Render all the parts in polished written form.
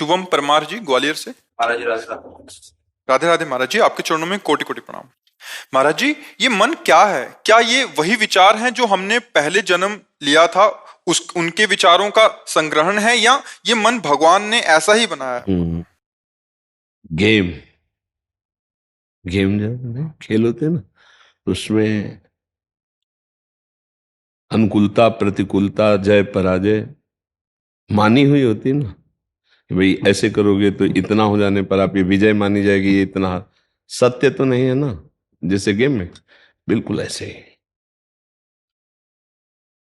शुभम परमार जी ग्वालियर से। महाराज जी राधे राधे राधे महाराज जी, आपके चरणों में कोटि कोटि प्रणाम। महाराज जी, ये मन क्या है? क्या ये वही विचार हैं जो हमने पहले जन्म लिया था उनके विचारों का संग्रहण है, या ये मन भगवान ने ऐसा ही बनाया है? गेम गेम जब खेल होते हैं ना, उसमें अनुकूलता प्रतिकूलता जय पराजय मानी हुई होती है ना, कि भाई ऐसे करोगे तो इतना हो जाने पर आप ये विजय मानी जाएगी, ये इतना। सत्य तो नहीं है ना, जैसे गेम में बिल्कुल ऐसे ही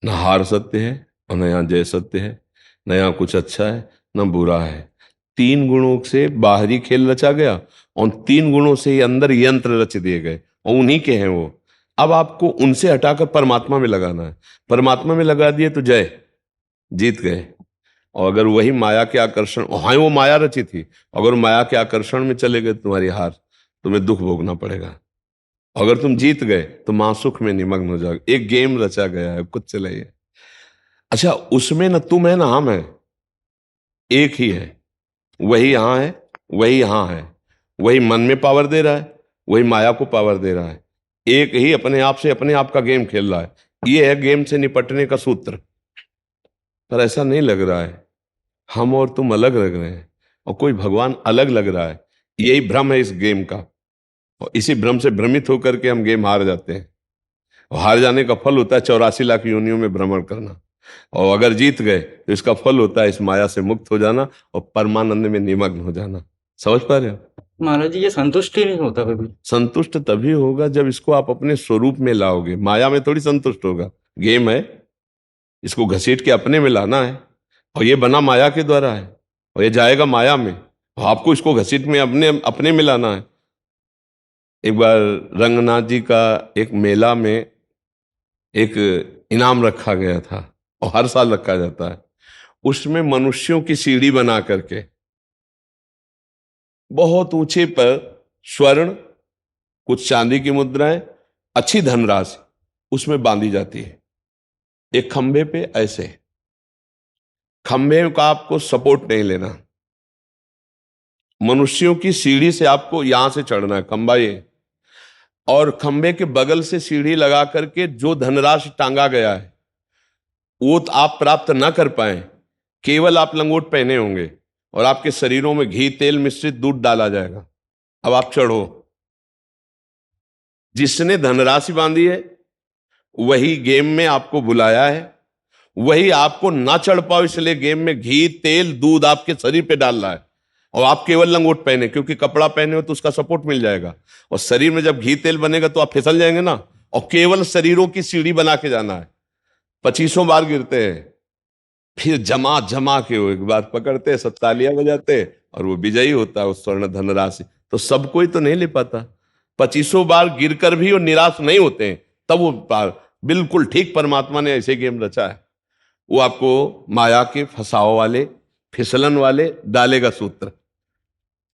न हार सत्य है और न यहाँ जय सत्य है, न यहाँ कुछ अच्छा है न बुरा है। तीन गुणों से बाहरी खेल रचा गया और तीन गुणों से ही अंदर यंत्र रच दिए गए और उन्हीं के हैं वो। अब आपको उनसे हटाकर परमात्मा में लगाना है। परमात्मा में लगा दिए तो जय, जीत गए। और अगर वही माया के आकर्षण, हाँ वो माया रची थी, अगर माया के आकर्षण में चले गए तुम्हारी हार, तुम्हें दुख भोगना पड़ेगा। अगर तुम जीत गए तो मां सुख में निमग्न हो जाओगे। एक गेम रचा गया है, कुछ चलाइए। अच्छा, उसमें ना तुम है ना हम है, एक ही है। वही यहां है, वही यहां है, वही मन में पावर दे रहा है, वही माया को पावर दे रहा है। एक ही अपने आप से अपने आप का गेम खेल रहा है। ये है गेम से निपटने का सूत्र। पर ऐसा नहीं लग रहा है, हम और तुम अलग लग रहे हैं और कोई भगवान अलग लग रहा है। यही भ्रम है इस गेम का, और इसी भ्रम से भ्रमित होकर के हम गेम हार जाते हैं। और हार जाने का फल होता है 84 लाख योनियों में भ्रमण करना, और अगर जीत गए तो इसका फल होता है इस माया से मुक्त हो जाना और परमानंद में निमग्न हो जाना। समझ पा रहे हो? महाराज जी, ये संतुष्ट ही नहीं होता कभी। संतुष्ट तभी होगा जब इसको आप अपने स्वरूप में लाओगे। माया में थोड़ी संतुष्ट होगा। गेम है, इसको घसीट के अपने में लाना है, और ये बना माया के द्वारा है और ये जाएगा माया में, और आपको इसको घसीट में अपने में लाना है। एक बार रंगनाथ जी का एक मेला में एक इनाम रखा गया था, और हर साल रखा जाता है। उसमें मनुष्यों की सीढ़ी बना करके बहुत ऊंचे पर स्वर्ण, कुछ चांदी की मुद्राएं, अच्छी धनराशि उसमें बांधी जाती है। एक खंभे पे ऐसे, खंभे का आपको सपोर्ट नहीं लेना, मनुष्यों की सीढ़ी से आपको यहां से चढ़ना है, खंभा ये, और खंभे के बगल से सीढ़ी लगा करके जो धनराशि टांगा गया है वो आप प्राप्त ना कर पाए। केवल आप लंगोट पहने होंगे और आपके शरीरों में घी तेल मिश्रित दूध डाला जाएगा। अब आप चढ़ो। जिसने धनराशि बांधी है वही गेम में आपको बुलाया है, वही आपको ना चढ़ पाओ इसलिए गेम में घी तेल दूध आपके शरीर पे डाल रहा है, और आप केवल लंगोट पहने, क्योंकि कपड़ा पहने हो तो उसका सपोर्ट मिल जाएगा, और शरीर में जब घी तेल बनेगा तो आप फिसल जाएंगे ना। और केवल शरीरों की सीढ़ी बना के जाना है। 25 बार गिरते हैं, फिर जमा जमा के वो एक बार पकड़ते, सब तालियां बजाते, और वो विजयी होता है उस स्वर्ण धनराशि। तो सब कोई तो नहीं ले पाता। 25 बार गिरकर भी वो निराश नहीं होते हैं, तब वो पार। बिल्कुल ठीक परमात्मा ने ऐसे गेम रचा है। वो आपको माया के फसाव वाले, फिसलन वाले डालेगा सूत्र,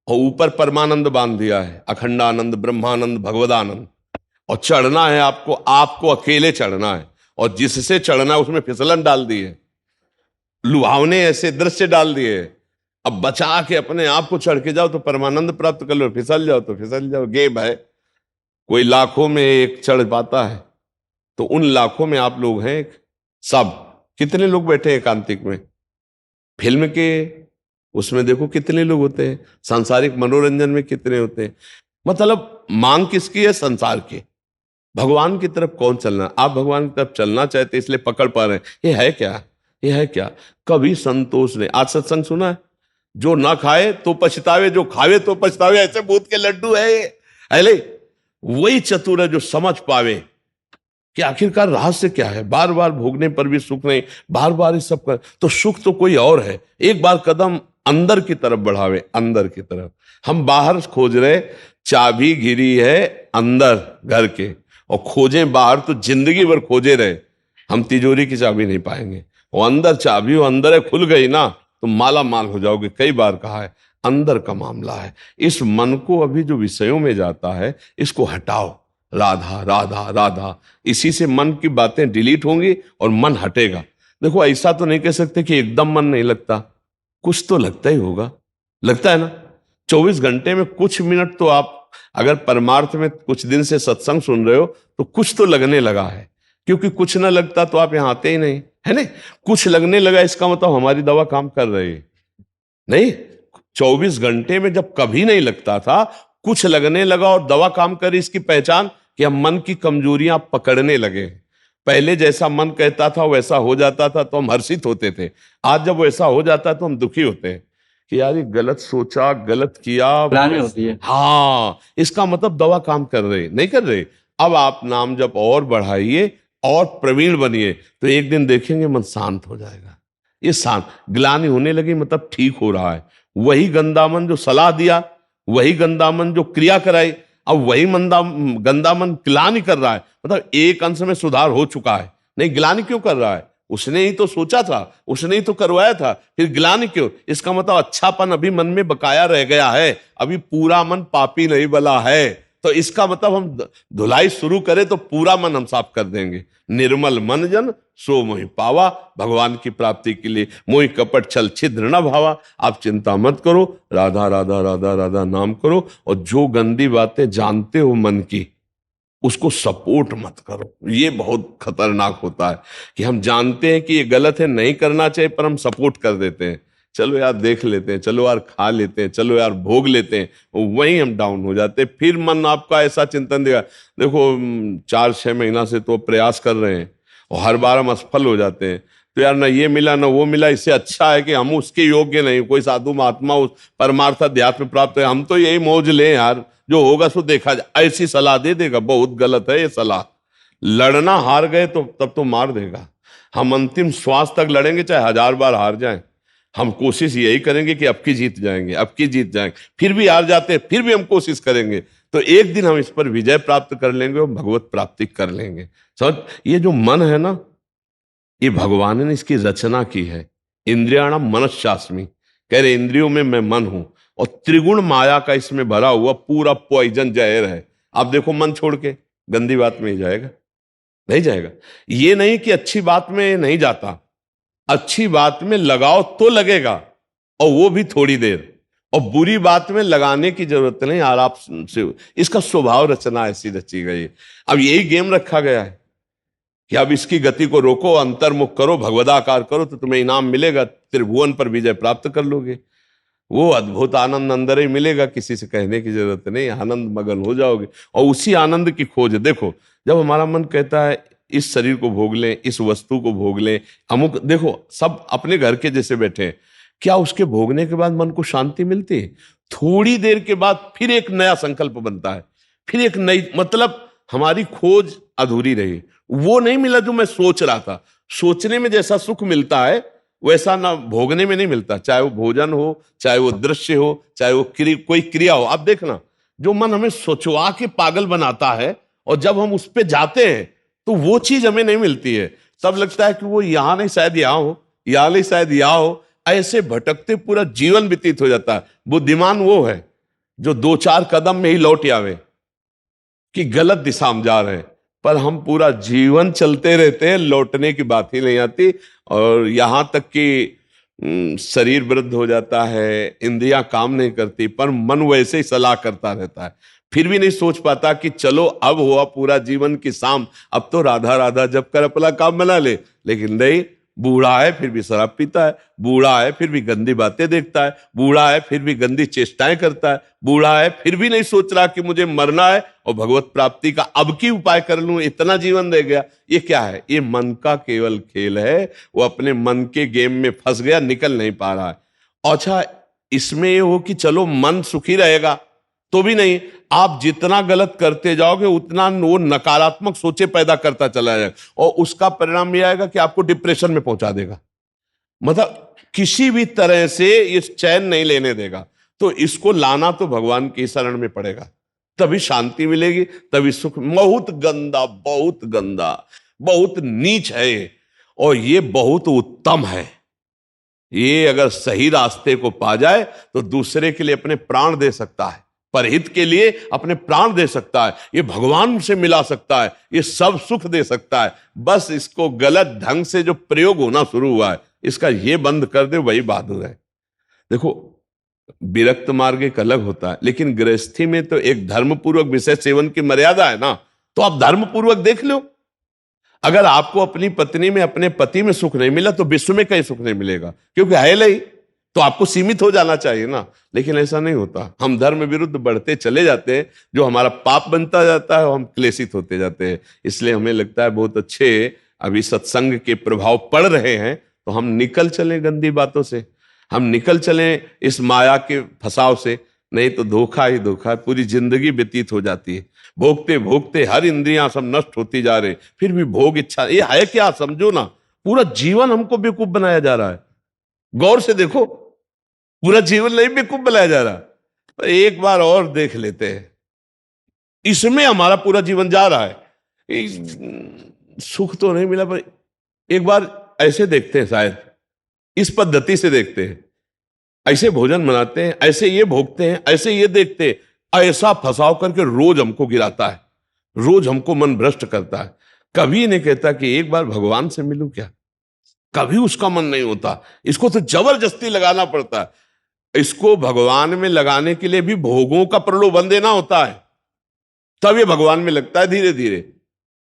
और ऊपर परमानंद बांध दिया है, अखंडानंद ब्रह्मानंद भगवदानंद। और चढ़ना है आपको, आपको अकेले चढ़ना है, और जिससे चढ़ना है उसमें फिसलन डाल दी है, लुभावने ऐसे दृश्य डाल दिए। अब बचा के अपने आप को चढ़ के जाओ तो परमानंद प्राप्त कर लो, फिसल जाओ तो फिसल जाओ। गेम है, कोई लाखों में एक चढ़ पाता है, तो उन लाखों में आप लोग हैं सब। कितने लोग बैठे हैं एकांतिक में? फिल्म के उसमें देखो कितने लोग होते हैं, सांसारिक मनोरंजन में कितने होते हैं। मतलब मांग किसकी है? संसार की। भगवान की तरफ कौन चलना? आप भगवान की तरफ चलना चाहते इसलिए पकड़ पा रहे हैं। ये है क्या? ये है क्या? कभी संतोष ने, आज सत्संग सुना है, जो ना खाए तो पछतावे, जो खावे तो पछतावे, ऐसे भूत के लड्डू है ये। अरे वही चतुर है जो समझ पावे कि आखिरकार रहस्य क्या है। बार बार भोगने पर भी सुख नहीं, बार बार इस सब कर, तो सुख तो कोई और है। एक बार कदम अंदर की तरफ बढ़ावे, अंदर की तरफ। हम बाहर खोज रहे, चाबी गिरी है अंदर घर के, और खोजें बाहर तो जिंदगी भर खोजे रहे, हम तिजोरी की चाबी नहीं पाएंगे। वो अंदर चाबी, वो अंदर है, खुल गई ना तो माला माल हो जाओगे। कई बार कहा है, अंदर का मामला है। इस मन को अभी जो विषयों में जाता है इसको हटाओ। राधा राधा राधा, इसी से मन की बातें डिलीट होंगी और मन हटेगा। देखो ऐसा तो नहीं कह सकते कि एकदम मन नहीं लगता, कुछ तो लगता ही होगा। लगता है ना? 24 घंटे में कुछ मिनट तो आप अगर परमार्थ में कुछ दिन से सत्संग सुन रहे हो तो कुछ तो लगने लगा है, क्योंकि कुछ ना लगता तो आप यहां आते ही नहीं, है ना? कुछ लगने लगा, इसका मतलब हमारी दवा काम कर रही है। नहीं, 24 घंटे में जब कभी नहीं लगता था, कुछ लगने लगा और दवा काम कर रही, इसकी पहचान कि हम मन की कमजोरियां पकड़ने लगे। पहले जैसा मन कहता था वैसा हो जाता था तो हम हर्षित होते थे, आज जब वैसा हो जाता है तो हम दुखी होते हैं कि यार ये गलत सोचा, गलत किया, ग्लानि होती है। हाँ, इसका मतलब दवा काम कर रही नहीं कर रही। अब आप नाम जब और बढ़ाइए और प्रवीण बनिए तो एक दिन देखेंगे मन शांत हो जाएगा। ये शांत ग्लानि होने लगी मतलब ठीक हो रहा है। वही गंदा मन जो सलाह दिया, वही गंदा मन जो क्रिया कराई, अब वही गंदा मन ग्लानि कर रहा है, मतलब एक अंश में सुधार हो चुका है। नहीं, ग्लानि क्यों कर रहा है? उसने ही तो सोचा था, उसने ही तो करवाया था, फिर ग्लानि क्यों? इसका मतलब अच्छापन अभी मन में बकाया रह गया है, अभी पूरा मन पापी नहीं बला है। तो इसका मतलब हम धुलाई शुरू करें तो पूरा मन हम साफ कर देंगे। निर्मल मन जन सो मोहि पावा, भगवान की प्राप्ति के लिए मोहि कपट छल छिद्र न भावा। आप चिंता मत करो, राधा राधा राधा राधा नाम करो, और जो गंदी बातें जानते हो मन की उसको सपोर्ट मत करो। ये बहुत खतरनाक होता है कि हम जानते हैं कि ये गलत है, नहीं करना चाहिए, पर हम सपोर्ट कर देते हैं। चलो यार देख लेते हैं, चलो यार खा लेते हैं, चलो यार भोग लेते हैं, वहीं हम डाउन हो जाते हैं। फिर मन आपका ऐसा चिंतन देगा, देखो 4-6 महीना से तो प्रयास कर रहे हैं और हर बार हम असफल हो जाते हैं, तो यार ना ये मिला ना वो मिला, इससे अच्छा है कि हम उसके योग्य नहीं, कोई साधु महात्मा उस परमार्थ अध्यात्म प्राप्त है, हम तो यही मौज लें यार, जो होगा सो देखा जाए। ऐसी सलाह दे देगा, बहुत गलत है ये सलाह। लड़ना हार गए तो तब तो मार देगा। हम अंतिम श्वास तक लड़ेंगे, चाहे 1000 बार हार जाएं, हम कोशिश यही करेंगे कि अब की जीत जाएंगे, अब की जीत जाएंगे। फिर भी हार जाते हैं, फिर भी हम कोशिश करेंगे, तो एक दिन हम इस पर विजय प्राप्त कर लेंगे और भगवत प्राप्ति कर लेंगे। समझ? ये जो मन है ना, ये भगवान ने इसकी रचना की है। इंद्रियाणाम मनश्चास्मि, कह रहे इंद्रियों में मैं मन हूं, और त्रिगुण माया का इसमें भरा हुआ पूरा पॉइजन जहर है। आप देखो मन छोड़ के गंदी बात में ही जाएगा, नहीं जाएगा। ये नहीं कि अच्छी बात में नहीं जाता, अच्छी बात में लगाओ तो लगेगा, और वो भी थोड़ी देर, और बुरी बात में लगाने की जरूरत नहीं, आराम से। इसका स्वभाव रचना ऐसी रची गई है। अब यही गेम रखा गया है कि अब इसकी गति को रोको, अंतर्मुख करो, भगवदाकार करो, तो तुम्हें इनाम मिलेगा, त्रिभुवन पर विजय प्राप्त कर लोगे। वो अद्भुत आनंद अंदर ही मिलेगा, किसी से कहने की जरूरत नहीं, आनंद मगन हो जाओगे। और उसी आनंद की खोज, देखो जब हमारा मन कहता है इस शरीर को भोग लें, इस वस्तु को भोग लें, अमुक, देखो सब अपने घर के जैसे बैठे हैं, क्या उसके भोगने के बाद मन को शांति मिलती है? थोड़ी देर के बाद फिर एक नया संकल्प बनता है, फिर एक नई, मतलब हमारी खोज अधूरी रही। वो नहीं मिला जो मैं सोच रहा था। सोचने में जैसा सुख मिलता है वैसा ना भोगने में नहीं मिलता, चाहे वो भोजन हो, चाहे वो दृश्य हो, चाहे वो कोई क्रिया हो। आप देखना, जो मन हमें सोचवा के पागल बनाता है, और जब हम उस पे जाते हैं तो वो चीज हमें नहीं मिलती है। तब लगता है कि वो यहां नहीं शायद यहां हो, यहां नहीं शायद यहां हो। ऐसे भटकते पूरा जीवन व्यतीत हो जाता है। बुद्धिमान वो है जो 2-4 कदम में ही लौट आवे कि गलत दिशा में जा रहे हैं, पर हम पूरा जीवन चलते रहते हैं, लौटने की बात ही नहीं आती। और यहां तक कि शरीर वृद्ध हो जाता है, इंद्रियां काम नहीं करती, पर मन वैसे ही सलाह करता रहता है, फिर भी नहीं सोच पाता कि चलो अब हुआ पूरा जीवन की शाम, अब तो राधा राधा जब कर अपना काम बना ले। लेकिन नहीं, बूढ़ा है फिर भी शराब पीता है, बूढ़ा है फिर भी गंदी बातें देखता है, बूढ़ा है फिर भी गंदी चेष्टाएं करता है, बूढ़ा है फिर भी नहीं सोच रहा कि मुझे मरना है और भगवत प्राप्ति का अब की उपाय कर लूं, इतना जीवन रह गया। ये क्या है? ये मन का केवल खेल है। वो अपने मन के गेम में फंस गया, निकल नहीं पा रहा है। अच्छा, इसमें ये हो कि चलो मन सुखी रहेगा तो भी नहीं, आप जितना गलत करते जाओगे उतना वो नकारात्मक सोचे पैदा करता चला जाएगा, और उसका परिणाम यह आएगा कि आपको डिप्रेशन में पहुंचा देगा। मतलब किसी भी तरह से ये चैन नहीं लेने देगा। तो इसको लाना तो भगवान की शरण में पड़ेगा, तभी शांति मिलेगी, तभी सुख। बहुत गंदा, बहुत गंदा, बहुत नीच है ये, और ये बहुत उत्तम है। ये अगर सही रास्ते को पा जाए तो दूसरे के लिए अपने प्राण दे सकता है, परहित के लिए अपने प्राण दे सकता है, ये भगवान से मिला सकता है, ये सब सुख दे सकता है। बस इसको गलत ढंग से जो प्रयोग होना शुरू हुआ है, इसका ये बंद कर दे, वही बहादुर है। देखो विरक्त मार्ग एक अलग होता है, लेकिन गृहस्थी में तो एक धर्मपूर्वक विषय सेवन की मर्यादा है ना, तो आप धर्मपूर्वक देख लो। अगर आपको अपनी पत्नी में, अपने पति में सुख नहीं मिला तो विश्व में कहीं सुख नहीं मिलेगा, क्योंकि है नहीं, तो आपको सीमित हो जाना चाहिए ना। लेकिन ऐसा नहीं होता, हम धर्म विरुद्ध बढ़ते चले जाते हैं, जो हमारा पाप बनता जाता है और हम क्लेशित होते जाते हैं। इसलिए हमें लगता है बहुत अच्छे अभी सत्संग के प्रभाव पड़ रहे हैं, तो हम निकल चले गंदी बातों से, हम निकल चले इस माया के फसाव से, नहीं तो धोखा ही धोखा, पूरी जिंदगी व्यतीत हो जाती है। भोगते भोगते हर इंद्रियां सब नष्ट होती जा रही, फिर भी भोग इच्छा, ये है क्या? समझो ना, पूरा जीवन हमको बेवकूफ बनाया जा रहा है। गौर से देखो, पूरा जीवन नहीं बेवकूफ बनाया जा रहा। तो एक बार और देख लेते हैं, इसमें हमारा पूरा जीवन जा रहा है। सुख तो नहीं मिला, पर एक बार ऐसे देखते हैं, शायद इस पद्धति से देखते हैं, ऐसे भोजन बनाते हैं, ऐसे ये भोगते हैं, ऐसे ये देखते हैं, ऐसा फंसाव करके रोज हमको गिराता है, रोज हमको मन भ्रष्ट करता है। कभी नहीं कहता कि एक बार भगवान से मिलूं क्या, कभी उसका मन नहीं होता। इसको तो जबरदस्ती लगाना पड़ता है। इसको भगवान में लगाने के लिए भी भोगों का प्रलोभन देना होता है, तब ये भगवान में लगता है धीरे धीरे।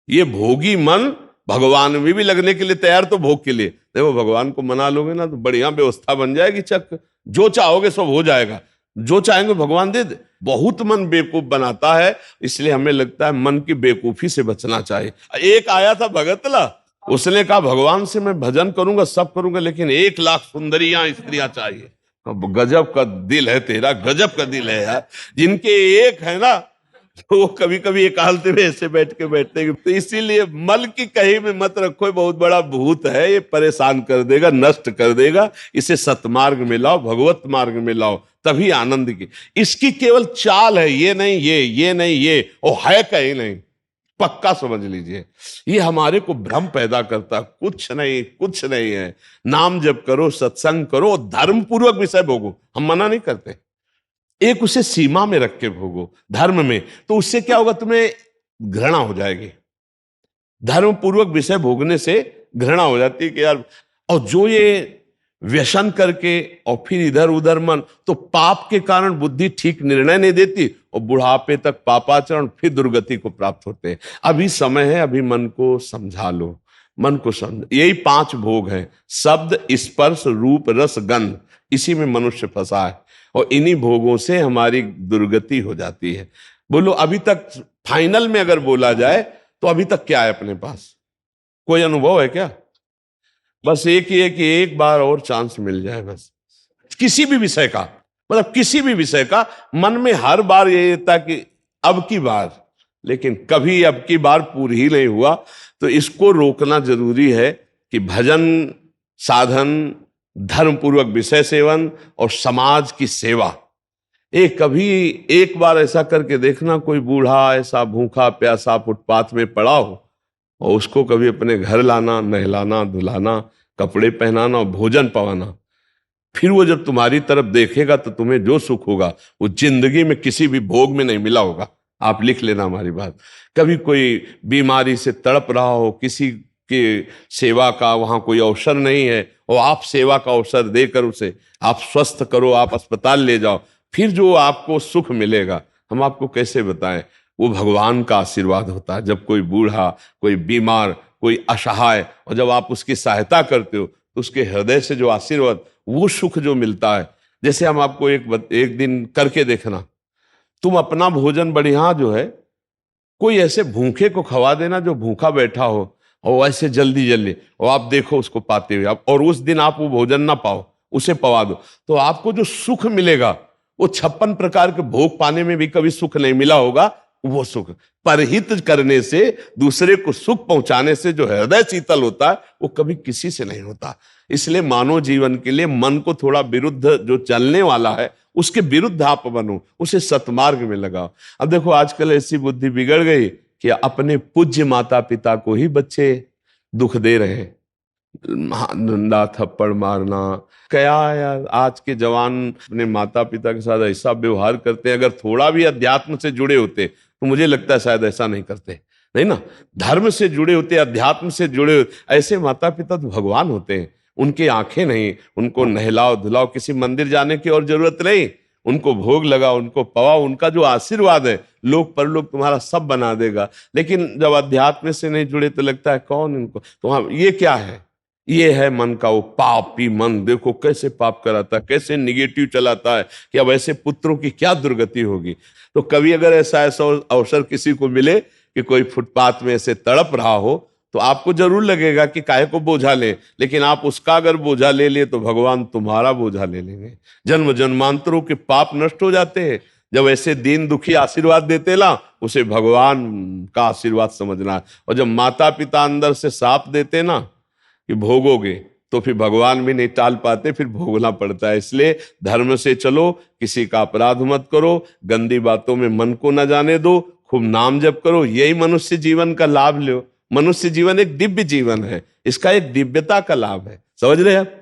ये भोगी मन भगवान में भी लगने के लिए तैयार, तो भोग के लिए देखो, भगवान को मना लोगे ना तो बढ़िया व्यवस्था बन जाएगी, चक जो चाहोगे सब हो जाएगा, जो चाहेंगे भगवान दे दे। बहुत मन बेवकूफ बनाता है, इसलिए हमें लगता है मन की बेवकूफी से बचना चाहिए। एक आया था भगतला, उसने कहा भगवान से मैं भजन करूंगा, सब करूंगा, लेकिन 1,00,000 सुंदरियां स्त्रियां चाहिए। गजब का दिल है तेरा, गजब का दिल है यार। जिनके एक है ना, तो वो कभी कभी एकांत में ऐसे बैठते हैं। तो इसीलिए मल की कहीं में मत रखो, बहुत बड़ा भूत है, ये परेशान कर देगा, नष्ट कर देगा। इसे सतमार्ग में लाओ, भगवत मार्ग में लाओ, तभी आनंद की। इसकी केवल चाल है, ये नहीं ये नहीं ये, और है कहीं नहीं, पक्का समझ लीजिए। ये हमारे को भ्रम पैदा करता, कुछ नहीं है। नाम जप करो, सत्संग करो, धर्म पूर्वक विषय भोगो, हम मना नहीं करते, एक उसे सीमा में रख के भोगो धर्म में, तो उससे क्या होगा, तुम्हें घृणा हो जाएगी। धर्म पूर्वक विषय भोगने से घृणा हो जाती है कि यार, और जो ये व्यसन करके और फिर इधर उधर मन, तो पाप के कारण बुद्धि ठीक निर्णय नहीं देती और बुढ़ापे तक पापाचरण, फिर दुर्गति को प्राप्त होते हैं। अभी समय है, अभी मन को समझा लो, मन को समझ। यही 5 भोग हैं, शब्द, स्पर्श, रूप, रस, गंध, इसी में मनुष्य फंसा है, और इन्हीं भोगों से हमारी दुर्गति हो जाती है। बोलो अभी तक फाइनल में अगर बोला जाए तो अभी तक क्या है अपने पास? कोई अनुभव है क्या? बस एक ही है कि एक बार और चांस मिल जाए, बस किसी भी विषय का, मतलब किसी भी विषय का। मन में हर बार ये रहता कि अब की बार, लेकिन कभी अब की बार पूरी ही नहीं हुआ। तो इसको रोकना जरूरी है कि भजन, साधन, धर्मपूर्वक विषय सेवन और समाज की सेवा। कभी एक बार ऐसा करके देखना, कोई बूढ़ा ऐसा भूखा प्यासा फुटपाथ में पड़ा हो, और उसको कभी अपने घर लाना, नहलाना, धुलाना, कपड़े पहनाना और भोजन पवाना। फिर वो जब तुम्हारी तरफ देखेगा तो तुम्हें जो सुख होगा वो जिंदगी में किसी भी भोग में नहीं मिला होगा। आप लिख लेना हमारी बात। कभी कोई बीमारी से तड़प रहा हो, किसी की सेवा का वहां कोई अवसर नहीं है, और आप सेवा का अवसर देकर उसे आप स्वस्थ करो, आप अस्पताल ले जाओ, फिर जो आपको सुख मिलेगा हम आपको कैसे बताएं। वो भगवान का आशीर्वाद होता है। जब कोई बूढ़ा, कोई बीमार, कोई असहाय, और जब आप उसकी सहायता करते हो तो उसके हृदय से जो आशीर्वाद, वो सुख जो मिलता है। जैसे हम आपको एक दिन करके देखना, तुम अपना भोजन बढ़िया जो है, कोई ऐसे भूखे को खवा देना जो भूखा बैठा हो, और ऐसे जल्दी जल्दी, और आप देखो उसको पाते हुए, और उस दिन आप वो भोजन ना पाओ, उसे पवा दो, तो आपको जो सुख मिलेगा वो 56 प्रकार के भोग पाने में भी कभी सुख नहीं मिला होगा। वो सुख परहित करने से, दूसरे को सुख पहुंचाने से जो हृदय शीतल होता है, वो कभी किसी से नहीं होता। इसलिए मानव जीवन के लिए मन को थोड़ा विरुद्ध जो चलने वाला है, उसके विरुद्ध आप बनो, उसे सतमार्ग में लगाओ। अब देखो आजकल ऐसी बुद्धि बिगड़ गई कि अपने पूज्य माता पिता को ही बच्चे दुख दे रहे हैं, डंडा थप्पड़ मारना। क्या यार, आज के जवान अपने माता पिता के साथ ऐसा व्यवहार करते हैं। अगर थोड़ा भी अध्यात्म से जुड़े होते तो मुझे लगता है शायद ऐसा नहीं करते, नहीं ना। धर्म से जुड़े होते, अध्यात्म से जुड़े होते, ऐसे माता पिता तो भगवान होते हैं। उनकी आंखें नहीं, उनको नहलाओ धुलाओ, किसी मंदिर जाने की और जरूरत नहीं, उनको भोग लगाओ, उनको पवाओ, उनका जो आशीर्वाद है लोक परलोक तुम्हारा सब बना देगा। लेकिन जब अध्यात्म से नहीं जुड़े तो लगता है कौन इनको, तो हाँ ये क्या है, ये है मन का वो पापी मन। देखो कैसे पाप कराता है, कैसे निगेटिव चलाता है कि अब ऐसे पुत्रों की क्या दुर्गति होगी। तो कभी अगर ऐसा अवसर किसी को मिले कि कोई फुटपाथ में ऐसे तड़प रहा हो तो आपको जरूर लगेगा कि काहे को बोझा ले, लेकिन आप उसका अगर बोझा ले लिए तो भगवान तुम्हारा बोझा ले लेंगे। जन्म जन्मांतरों के पाप नष्ट हो जाते हैं जब ऐसे दीन दुखी आशीर्वाद देते ना, उसे भगवान का आशीर्वाद समझना। और जब माता पिता अंदर से साप देते ना कि भोगोगे, तो फिर भगवान भी नहीं टाल पाते, फिर भोगना पड़ता है। इसलिए धर्म से चलो, किसी का अपराध मत करो, गंदी बातों में मन को न जाने दो, खूब नाम जप करो, यही मनुष्य जीवन का लाभ लो। मनुष्य जीवन एक दिव्य जीवन है, इसका एक दिव्यता का लाभ है, समझ रहे हैं आप।